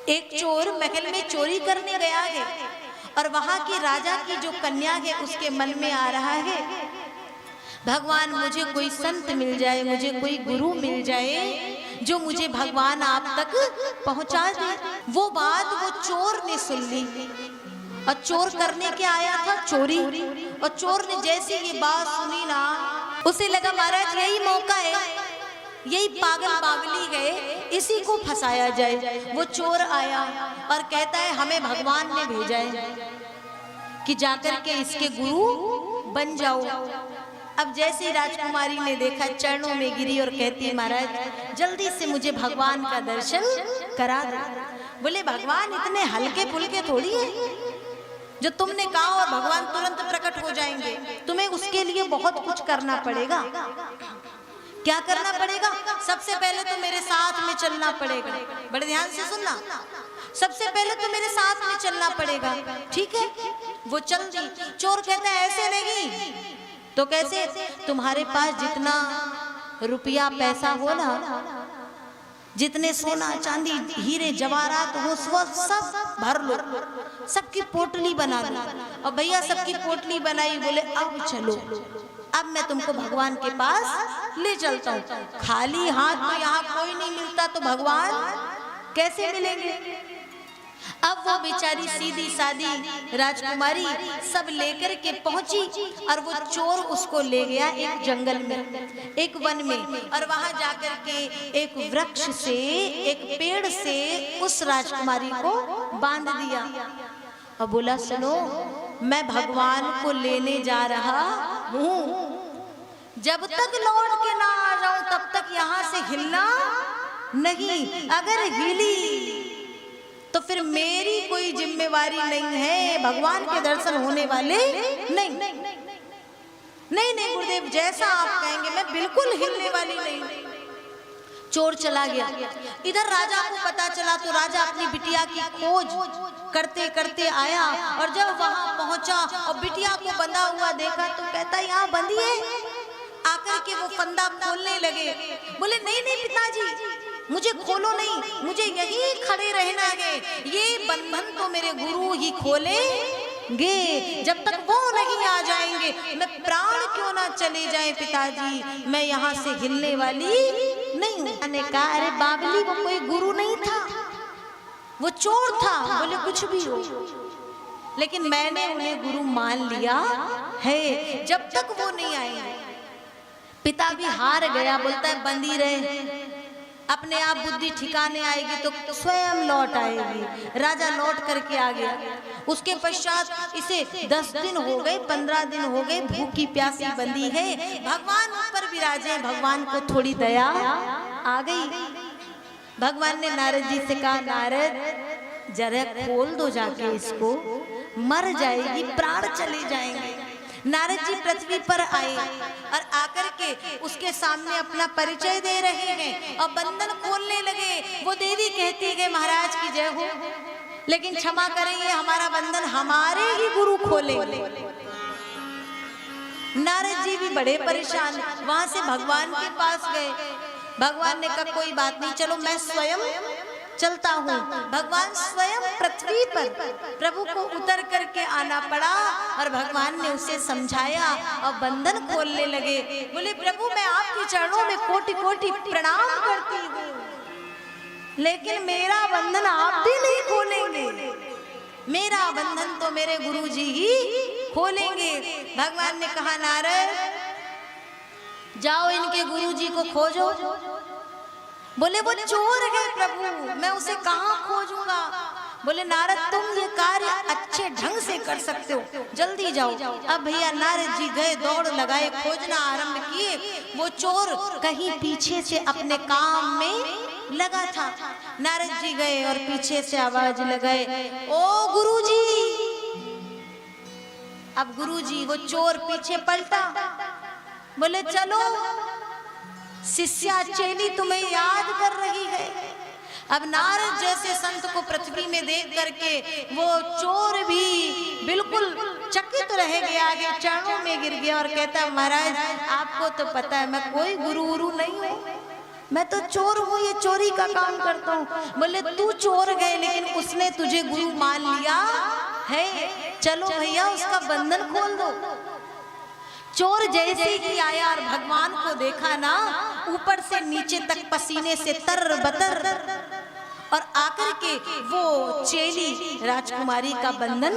एक चोर महल में चोरी करने गया है और वहां के राजा की जो कन्या है उसके मन में आ रहा है, भगवान मुझे कोई संत मिल जाए, मुझे कोई गुरु मिल जाए जो मुझे भगवान आप तक पहुंचा दे। वो बात वो चोर ने सुन ली और चोर करने के आया था चोरी, और चोर ने जैसे ये बात सुनी ना, उसे लगा महाराज यही मौका है, यही पागल पागली है, इसी को फंसाया जाए। वो चोर आया और कहता है हमें भगवान ने भेजा है कि जाकर के इसके गुरु बन जाओ। अब जैसे राजकुमारी ने देखा, चरणों में गिरी और कहती है महाराज जल्दी से मुझे भगवान का दर्शन करा दो। बोले भगवान इतने हल्के फुल्के थोड़ी है, जो तुमने कहा और भगवान तुरंत प्रकट हो जाएंगे, तुम्हें उसके लिए बहुत कुछ करना पड़ेगा। क्या करना पड़ेगा? सबसे पहले तो मेरे साथ में चलना पड़ेगा। बड़े ध्यान से सुनना, सबसे पहले तो मेरे साथ में चलना पड़ेगा। ठीक है, वो चल दी। चोर कहता है ऐसे नहीं। तो कैसे? तुम्हारे पास जितना रुपया पैसा हो ना, जितने सोना चांदी हीरे जवाहरात हो सब भर लो, सबकी पोटली बना लो। और भैया सबकी पोटली बनाई। बोले अब चलो, अब मैं तुमको भगवान के पास ले चलता हूँ। खाली हाथ तो यहाँ कोई नहीं मिलता, तो भगवान कैसे मिलेंगे? अब वो बेचारी सीधी सादी राजकुमारी सब लेकर के पहुंची और वो चोर उसको ले गया एक जंगल में, एक वन में, और वहां जाकर के एक वृक्ष से, एक पेड़ से उस राजकुमारी को बांध दिया और बोला सुनो, मैं भगवान को लेने जा रहा हूँ, जब तक लौट के ना आ जाऊं तब तक यहाँ से हिलना नहीं। अगर हिली तो फिर मेरी कोई जिम्मेवारी नहीं है, भगवान के दर्शन होने वाले नहीं। नहीं गुरुदेव, जैसा आप कहेंगे, मैं बिल्कुल हिलने वाली नहीं। चोर चला गया। इधर राजा को पता चला तो राजा अपनी बिटिया की खोज करते करते आया, और जब वहां पहुंचा और बिटिया को बंधा हुआ देखा तो कहता यहाँ बंधी है। आकर के वो फंदा खोलने लगे। बोले नहीं पिताजी, मुझे खोलो नहीं, मुझे यही खड़े रहना है, ये बंधन तो मेरे गुरु ही खोलेंगे, जब तक वो नहीं आ जाएंगे मैं प्राण क्यों ना चले जाए पिताजी, मैं यहाँ से हिलने वाली नहीं। मैंने कहा अरे बाबली, वो कोई गुरु नहीं था, वो चोर था। बोले कुछ भी हो, लेकिन मैंने उन्हें गुरु मान लिया है, जब तक वो नहीं आए। पिता भी हार गया, बोलता है बंदी रहे, अपने आप बुद्धि ठिकाने आएगी तो स्वयं लौट आएगी। राजा लौट करके आ गया। उसके पश्चात इसे 10 दिन हो गए, 15 दिन हो गए, भूखी प्यासी बंदी है, भगवान ऊपर विराजे। भगवान को थोड़ी दया आ गई। भगवान ने नारद जी से कहा नारद जरा खोल दो जाके इसको, मर जाएगी, प्राण चले जाएंगे। नारद जी पृथ्वी पर आए और आकर के उसके सामने अपना परिचय दे रहे हैं और बंधन खोलने लगे। वो देवी कहती है महाराज की जय हो, लेकिन क्षमा करेंगे, हमारा बंधन हमारे ही गुरु खोले। नारद जी भी बड़े परेशान, वहां से भगवान के पास गए। भगवान ने कहा कोई बात नहीं, चलो मैं स्वयं चलता हूँ। भगवान स्वयं पृथ्वी पर प्रभु को उतर करके आना पड़ा और भगवान ने उसे समझाया और बंधन खोलने लगे। बोले प्रभु मैं आपके चरणों में कोटि कोटि प्रणाम करती हूँ, लेकिन मेरा बंधन आप भी नहीं खोलेंगे, मेरा बंधन तो मेरे गुरु जी ही खोलेंगे। भगवान ने कहा नारद जाओ इनके गुरु जी को खोजो। बोले वो चोर है प्रभु, मैं उसे कहाँ खोजूंगा। बोले नारद तुम ये कार्य अच्छे ढंग से कर सकते हो, जल्दी जाओ। अब भैया नारद जी गए, दौड़ लगाए, खोजना आरंभ किए। वो चोर कहीं पीछे से अपने काम में लगा था। नारद जी गए और पीछे से आवाज लगाए ओ गुरुजी। अब गुरुजी, वो चोर पीछे पलटा, बोले चलो शिष्या चेली तुम्हें याद कर रही है। अब नारद जैसे संत को पृथ्वी में देख करके वो चोर भी बिल्कुल चकित रह गया, आगे चरणों में गिर गया और कहता महाराज आपको तो पता है मैं कोई गुरु नहीं हूँ, मैं तो चोर हूँ, ये चोरी का काम करता हूँ। बोले तू चोर गए, लेकिन उसने तुझे गुरु मान लिया है, चलो भैया उसका बंधन खोल दो। चोर जैसे ही आया और भगवान को देखा ना, ऊपर से नीचे तक पसीने से तर बतर, और आकर के वो चेली राजकुमारी का बंधन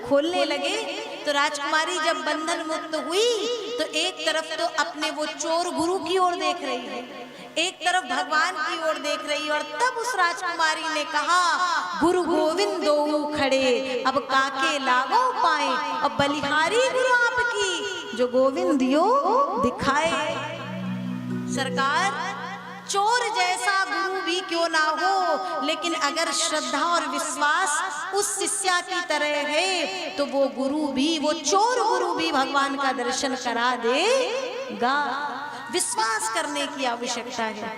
खोलने लगे। तो राजकुमारी जब बंधन मुक्त हुई तो एक तरफ तो अपने वो चोर गुरु की ओर देख रही है, एक तरफ भगवान की ओर देख रही, और तब उस राजकुमारी ने कहा, गुरु गोविंद दो खड़े अब काके लागो पाए, अब बलिहारी गुरु आपकी जो गोविंद दियो दिखाए। सरकार, चोर जैसा गुरु भी क्यों ना हो, लेकिन अगर श्रद्धा और विश्वास उस शिष्या की तरह है तो वो गुरु भी, वो चोर गुरु भी भगवान का दर्शन करा देगा। विश्वास करने की आवश्यकता है।